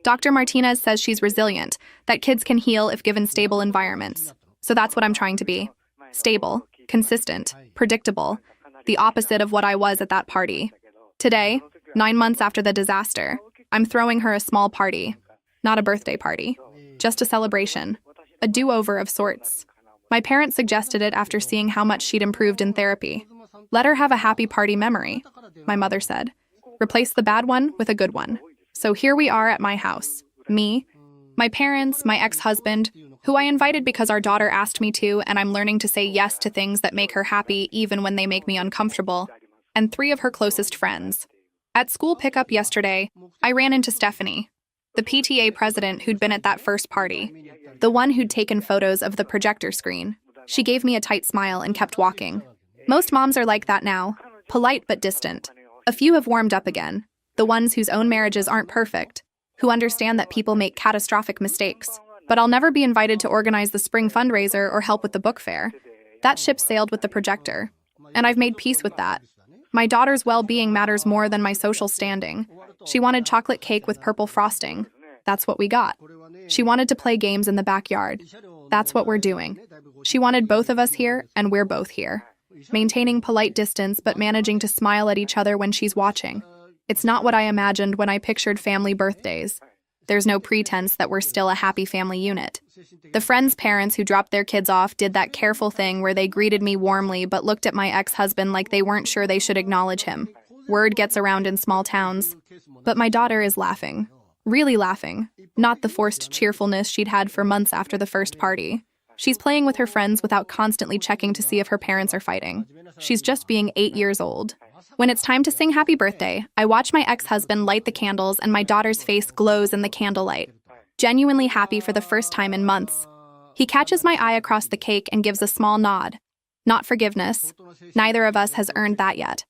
Dr. Martinez says she's resilient, that kids can heal if given stable environments. So that's what I'm trying to be. Stable, consistent, predictable, the opposite of what I was at that party. Today, 9 months after the disaster, I'm throwing her a small party. Not a birthday party. Just a celebration. A do-over of sorts. My parents suggested it after seeing how much she'd improved in therapy. Let her have a happy party memory, my mother said. Replace the bad one with a good one. So here we are at my house. Me, my parents, my ex-husband, who I invited because our daughter asked me to, and I'm learning to say yes to things that make her happy even when they make me uncomfortable, and 3 of her closest friends. At school pickup yesterday, I ran into Stephanie, the PTA president who'd been at that first party, the one who'd taken photos of the projector screen. She gave me a tight smile and kept walking. Most moms are like that now, polite but distant. A few have warmed up again, the ones whose own marriages aren't perfect, who understand that people make catastrophic mistakes. But I'll never be invited to organize the spring fundraiser or help with the book fair. That ship sailed with the projector, and I've made peace with that. My daughter's well-being matters more than my social standing. She wanted chocolate cake with purple frosting. That's what we got. She wanted to play games in the backyard. That's what we're doing. She wanted both of us here, and we're both here. Maintaining polite distance but managing to smile at each other when she's watching. It's not what I imagined when I pictured family birthdays. There's no pretense that we're still a happy family unit. The friends' parents who dropped their kids off did that careful thing where they greeted me warmly but looked at my ex-husband like they weren't sure they should acknowledge him. Word gets around in small towns. But my daughter is laughing. Really laughing. Not the forced cheerfulness she'd had for months after the first party. She's playing with her friends without constantly checking to see if her parents are fighting. She's just being 8 years old. When it's time to sing happy birthday, I watch my ex-husband light the candles and my daughter's face glows in the candlelight. Genuinely happy for the first time in months. He catches my eye across the cake and gives a small nod. Not forgiveness. Neither of us has earned that yet.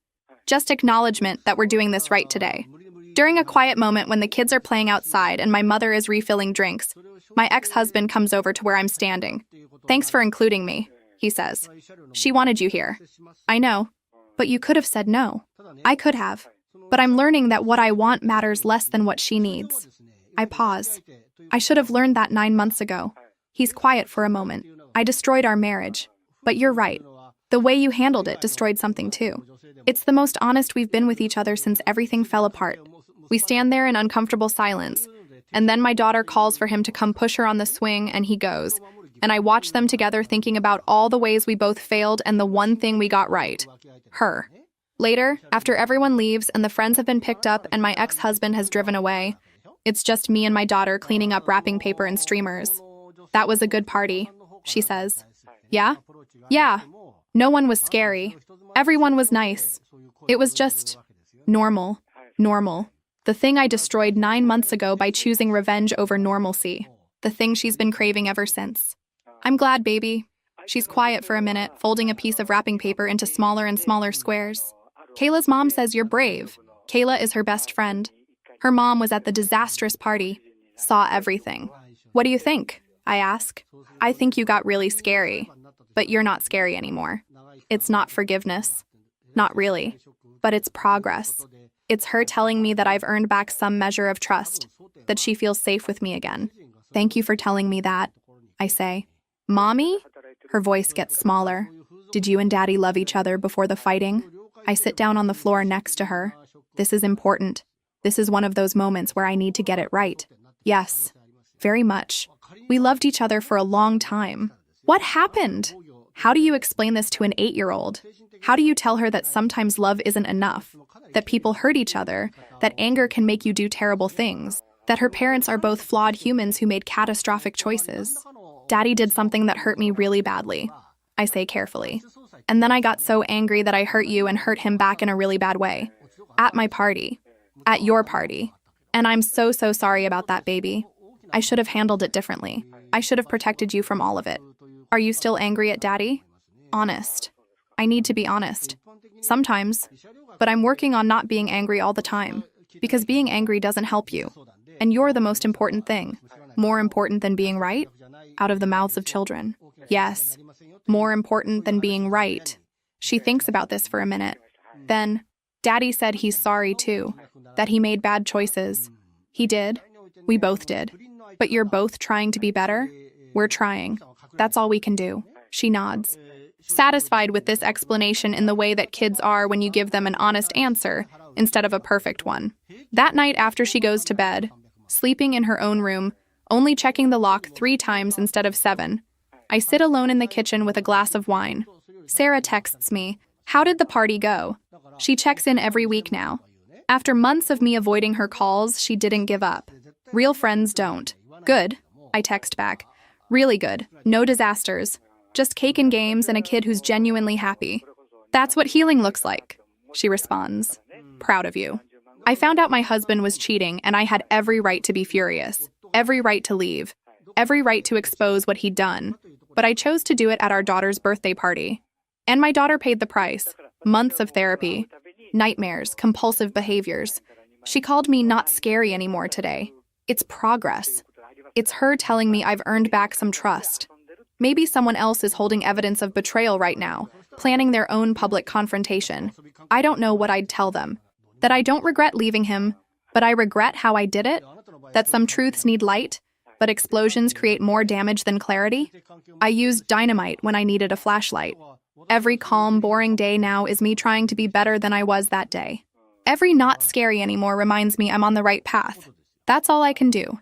Just acknowledgement that we're doing this right today. During a quiet moment when the kids are playing outside and my mother is refilling drinks, my ex-husband comes over to where I'm standing. "Thanks for including me," he says. "She wanted you here." "I know. But you could have said no." "I could have. But I'm learning that what I want matters less than what she needs." I pause. I should have learned that 9 months ago. He's quiet for a moment. "I destroyed our marriage. But you're right. The way you handled it destroyed something too. It's the most honest we've been with each other since everything fell apart. We stand there in uncomfortable silence, and then my daughter calls for him to come push her on the swing, and he goes. And I watch them together thinking about all the ways we both failed and the one thing we got right. Her. Later, after everyone leaves and the friends have been picked up and my ex-husband has driven away, it's just me and my daughter cleaning up wrapping paper and streamers. That was a good party, she says. Yeah? Yeah. No one was scary. Everyone was nice. It was just normal. Normal. The thing I destroyed 9 months ago by choosing revenge over normalcy. The thing she's been craving ever since. I'm glad, baby. She's quiet for a minute, folding a piece of wrapping paper into smaller and smaller squares. Kayla's mom says you're brave. Kayla is her best friend. Her mom was at the disastrous party. Saw everything. What do you think? I ask. I think you got really scary. But you're not scary anymore. It's not forgiveness. Not really. But it's progress. It's her telling me that I've earned back some measure of trust, that she feels safe with me again. Thank you for telling me that, I say. Mommy? Her voice gets smaller. Did you and Daddy love each other before the fighting? I sit down on the floor next to her. This is important. This is one of those moments where I need to get it right. Yes, very much. We loved each other for a long time. What happened? How do you explain this to an 8-year-old? How do you tell her that sometimes love isn't enough? That people hurt each other? That anger can make you do terrible things? That her parents are both flawed humans who made catastrophic choices? Daddy did something that hurt me really badly, I say carefully. And then I got so angry that I hurt you and hurt him back in a really bad way. At my party. At your party. And I'm so sorry about that, baby. I should have handled it differently. I should have protected you from all of it. Are you still angry at Daddy? Honest. I need to be honest. Sometimes. But I'm working on not being angry all the time. Because being angry doesn't help you. And you're the most important thing. More important than being right? Out of the mouths of children. Yes. More important than being right. She thinks about this for a minute. Then, Daddy said he's sorry too. That he made bad choices. He did. We both did. But you're both trying to be better? We're trying. That's all we can do. She nods. Satisfied with this explanation in the way that kids are when you give them an honest answer instead of a perfect one. That night after she goes to bed, sleeping in her own room, only checking the lock 3 times instead of 7, I sit alone in the kitchen with a glass of wine. Sarah texts me, "How did the party go?" She checks in every week now. After months of me avoiding her calls, she didn't give up. Real friends don't. Good, I text back. Really good. No disasters. Just cake and games and a kid who's genuinely happy. That's what healing looks like, she responds. Proud of you. I found out my husband was cheating and I had every right to be furious. Every right to leave. Every right to expose what he'd done. But I chose to do it at our daughter's birthday party. And my daughter paid the price. Months of therapy. Nightmares, compulsive behaviors. She called me not scary anymore today. It's progress. It's her telling me I've earned back some trust. Maybe someone else is holding evidence of betrayal right now, planning their own public confrontation. I don't know what I'd tell them. That I don't regret leaving him, but I regret how I did it? That some truths need light, but explosions create more damage than clarity? I used dynamite when I needed a flashlight. Every calm, boring day now is me trying to be better than I was that day. Every not scary anymore reminds me I'm on the right path. That's all I can do.